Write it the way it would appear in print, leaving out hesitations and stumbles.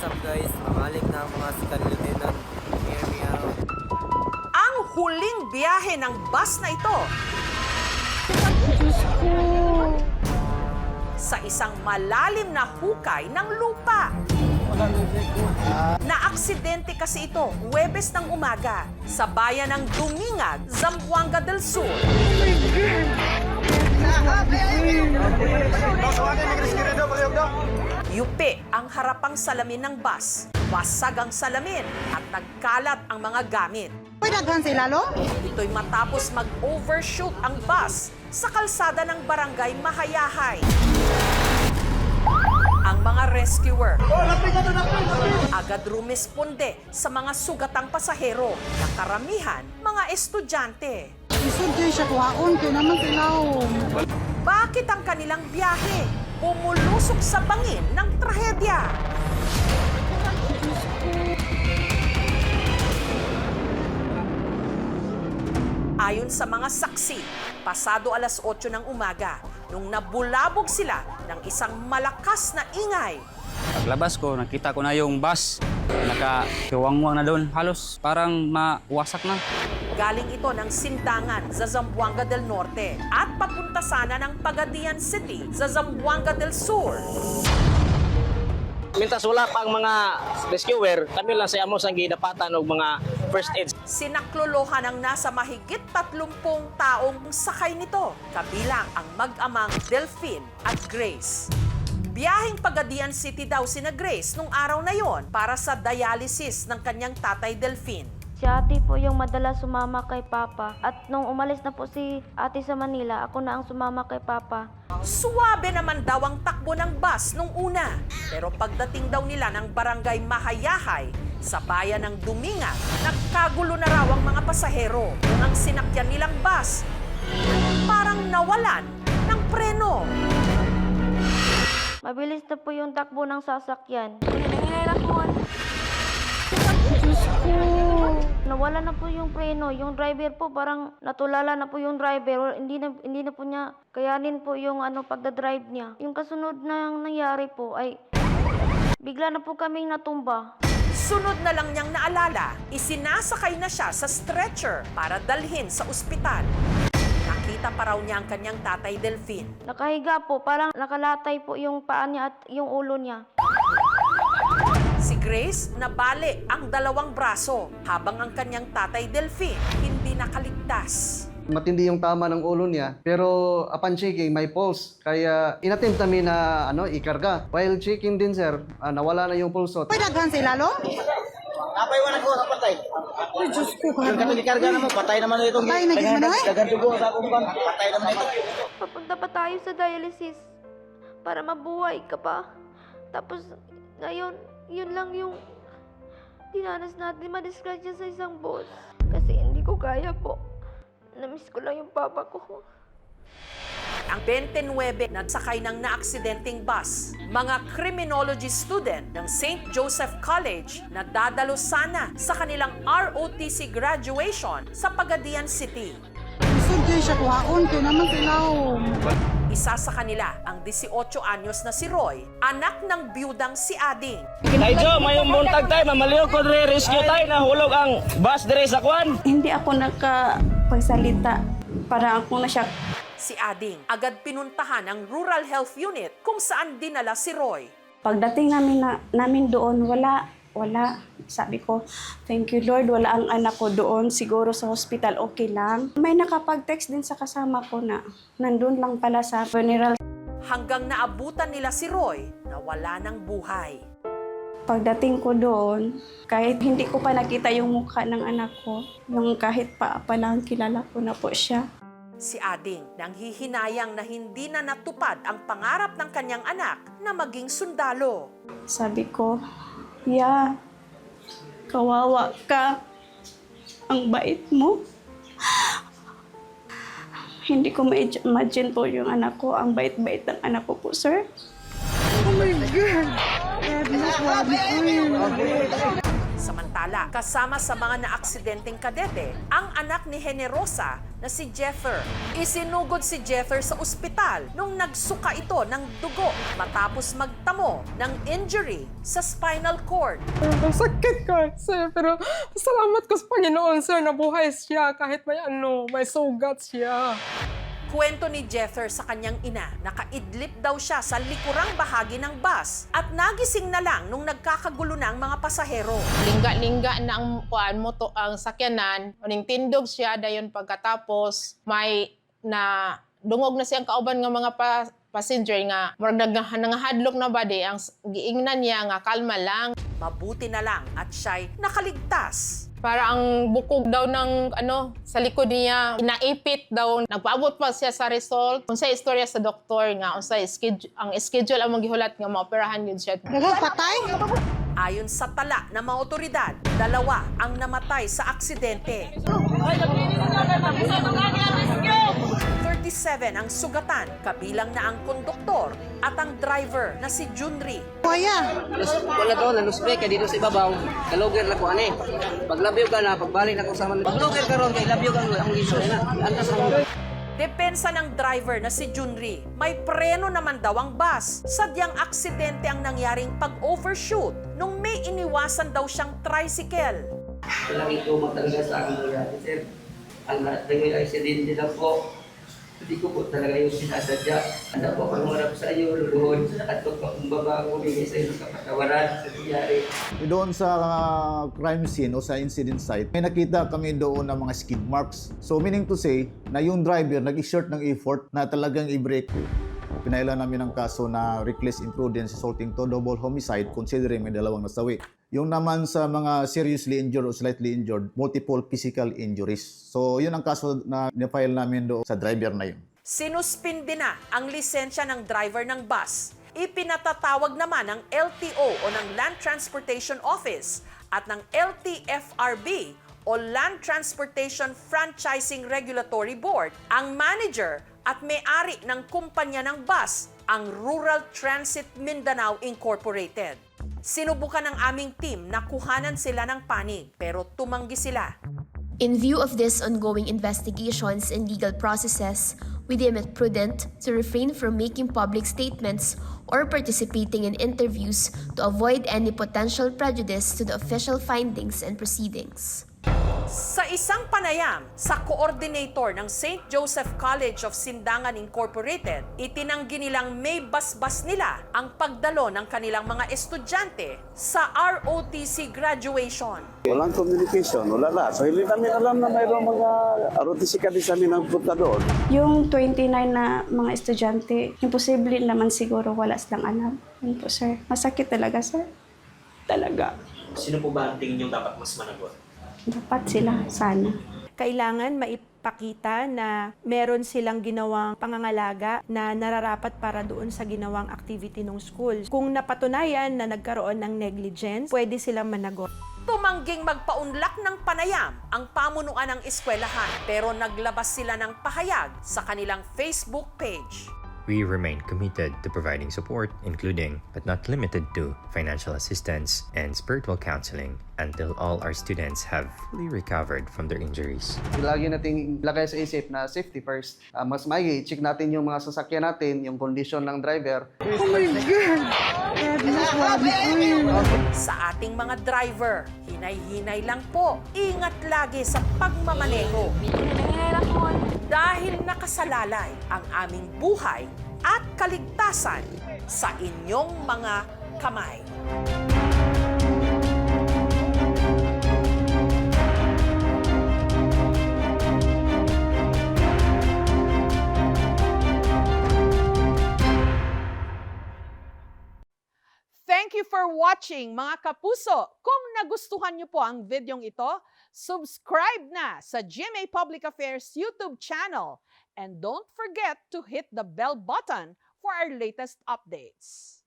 up guys? Mamalik na ang mga sikat lieutenant. Hear me out. Ang huling biyahe ng bus na ito sa isang malalim na hukay ng lupa. Naaksidente kasi ito Huwebes ng umaga sa bayan ng Dumingag, Zamboanga del Sur. Yupi ang harapang salamin ng bus, wasag ang salamin at nagkalat ang mga gamit. Daghan sila, lo? Ito'y matapos mag-overshoot ang bus sa kalsada ng barangay Mahayahay. Ang mga rescuer agad rumisponde sa mga sugatang pasahero na karamihan mga estudyante. Isod kayo siya kuhaon, kaya naman sila. Bakit ang kanilang biyahe pumulusok sa bangin ng trahedya? Ayon sa mga saksi, pasado alas 8 ng umaga nung nabulabog sila ng isang malakas na ingay. Paglabas ko, nakita ko na yung bus. Nakakiwangwang na doon. Halos parang mawasak na. Galing ito ng Sindangan sa Zamboanga del Norte at papunta sana ng Pagadian City sa Zamboanga del Sur. Mintas wala pang mga rescuer, kami lang sa amos ang gidapatan og mga first aid. Sinaklolohan ng nasa mahigit 30 taong sakay nito, kabilang ang mag-amang Delphine at Grace. Biyaheng Pagadian City daw sina Grace nung araw na yon para sa dialysis ng kanyang tatay Delphine. Si ate po yung madalas sumama kay Papa. At nung umalis na po si ate sa Manila, ako na ang sumama kay Papa. Suwabe naman daw ang takbo ng bus nung una. Pero pagdating daw nila ng barangay Mahayahay, sa bayan ng Dumingag, nagkagulo na raw ang mga pasahero kung ang sinakyan nilang bus parang nawalan ng preno. Mabilis na po yung takbo ng sasakyan. Nawala na po yung preno. Yung driver po parang natulala na po yung driver. Hindi na po niya kayanin po yung pagdadrive niya. Yung kasunod na nangyari po ay bigla na po kaming natumba. Sunod na lang niyang naalala, isinasakay na siya sa stretcher para dalhin sa ospital. Nakita pa raw niya ang kanyang tatay Delphine. Nakahiga po, parang nakalatay po yung paa niya at yung ulo niya. Si Grace nabali ang dalawang braso habang ang kanyang tatay Delphine hindi nakaligtas. Matindi yung tama ng ulo niya, pero upon checking, may pulse. Kaya inattempt namin na ikarga. While checking din, sir, nawala na yung pulso. Daghan sila, lo? Napay wala ko sa patay. Ay, Diyos ko, Yung kami gikarga naman, patay naman ito. Patay na gid man, oy. Dagan dugo sa akong ban, patay naman ito. Papunta pa tayo sa dialysis para mabuhay ka pa. Tapos ngayon, yun lang yung dinanas natin madisgrasya sa isang boss. Kasi hindi ko kaya po. Namiss ko lang yung papa ko. Ang 29 nagsakay ng naaksidenteng bus, mga criminology student ng St. Joseph College na dadalo sana sa kanilang ROTC graduation sa Pagadian City. Isod kayo siya kuhaon, kaya naman sila. Isa sa kanila ang 18 anyos na si Roy, anak ng biyudang si Ading. Ay Jo, mayong buntag tayo, mamaliw ko rescue tayo na hulog ang bus dire sa kwan. Hindi ako nakapagsalita. Para ako na siya. Si Ading agad pinuntahan ang Rural Health Unit kung saan dinala si Roy. Pagdating namin doon, wala. Sabi ko, thank you Lord, wala ang anak ko doon. Siguro sa hospital, okay lang. May nakapag-text din sa kasama ko na nandun lang pala sa funeral. Hanggang naabutan nila si Roy na wala ng buhay. Pagdating ko doon, kahit hindi ko pa nakita yung mukha ng anak ko, yung kahit pa lang kilala ko na po siya. Si Ading nang hihinayang na hindi na natupad ang pangarap ng kanyang anak na maging sundalo. Sabi ko, ya, kawawa ka. Ang bait mo. Hindi ko ma-imagine po yung anak ko. Ang bait-bait ng anak ko po, sir. Oh my God! Samantala, samantala. Kasama sa mga naaksidenteng kadete, ang anak ni Generosa na si Jether. Isinugod si Jether sa ospital nung nagsuka ito ng dugo matapos magtamo ng injury sa spinal cord. Ang sakit ka, sir. Pero salamat ko sa Panginoon, sir, na buhay siya kahit may sugat siya. Kwento ni Jether sa kanyang ina, nakaidlip daw siya sa likurang bahagi ng bus at nagising na lang nung nagkakagulo na ang mga pasahero. Lingga-lingga na ang ang sakyanan, uning tindog siya dayon pagkatapos may na dungog na siyang kauban nga mga passenger nga murag nangahadlok na ba di ang giingnan niya nga kalma lang. Mabuti na lang at siya'y nakaligtas. Para ang bukog daw ng sa likod niya, inaipit daw. Nagpaabot pa siya sa result. Unsay istorya sa doktor nga, unsay ang schedule ang maghihulat nga maoperahan yun siya. Patay? Ayon sa tala ng mga otoridad, 2 ang namatay sa aksidente. 37 ang sugatan, kabilang na ang konduktor at ang driver na si Junri. Kuya. Wala to, naluspek, kaya dito sa ibabaw. Kalugir na ko, ane. Paglabyo ka na, pagbalik na ko sa man. Paglugir ka ron, kaya labyo ka ang liso. Antas na. Depensa ng driver na si Junri, may preno naman daw ang bus. Sadyang aksidente ang nangyaring pag-overshoot nung may iniwasan daw siyang tricycle. Walang ito matalaga sa akin nangyari, sir. Ang lahat ng yung aksidente na po, hindi ko po talaga yung sinasadya. Ano po, pangarap sa iyo, luluhod. At huwag pa kong babago, bigay sa iyo sa kapatawaran sa nangyari. Doon sa crime scene o sa incident site, may nakita kami doon ng mga skid marks. So meaning to say, na yung driver nag-exert ng effort na talagang i-brake. Pinailan namin ang kaso na reckless imprudence resulting to double homicide considering may 2 nasawi. Yung naman sa mga seriously injured o slightly injured, multiple physical injuries. So yun ang kaso na nifile namin doon sa driver na yun. Sinuspindi na ang lisensya ng driver ng bus. Ipinatatawag naman ng LTO o ng Land Transportation Office at ng LTFRB o Land Transportation Franchising Regulatory Board ang manager at may-ari ng kumpanya ng bus, ang Rural Transit Mindanao Incorporated. Sinubukan ng aming team na kuhanan sila ng panig pero tumanggi sila. In view of these ongoing investigations and legal processes, we deem it prudent to refrain from making public statements or participating in interviews to avoid any potential prejudice to the official findings and proceedings. Sa isang panayam sa coordinator ng St. Joseph College of Sindangan Incorporated, itinanggi nilang may basbas nila ang pagdalo ng kanilang mga estudyante sa ROTC graduation. Walang communication, wala lahat. So hindi namin alam na mayroong mga ROTC kadi sa amin ang punta doon. Yung 29 na mga estudyante, imposible naman siguro wala silang alam. Yun po, sir. Masakit talaga, sir. Talaga. Sino po ba ang tingin nyo dapat mas managot? Dapat sila, sana. Kailangan maipakita na meron silang ginawang pangangalaga na nararapat para doon sa ginawang activity ng school. Kung napatunayan na nagkaroon ng negligence, pwede silang managot. Tumangging magpaunlak ng panayam ang pamunuan ng eskwelahan pero naglabas sila ng pahayag sa kanilang Facebook page. We remain committed to providing support, including but not limited to financial assistance and spiritual counseling until all our students have fully recovered from their injuries. Lagi nating lagay sa isip na safety first. Mas maigi, check natin yung mga sasakyan natin, yung kondisyon ng driver. Oh my God! Sa ating mga driver, hinay-hinay lang po. Ingat lagi sa pagmamaneho. Dahil nakasalalay ang aming buhay at kaligtasan sa inyong mga kamay. Thank you for watching, mga kapuso. Kung nagustuhan niyo po ang videong ito, subscribe na sa GMA Public Affairs YouTube channel. And don't forget to hit the bell button for our latest updates.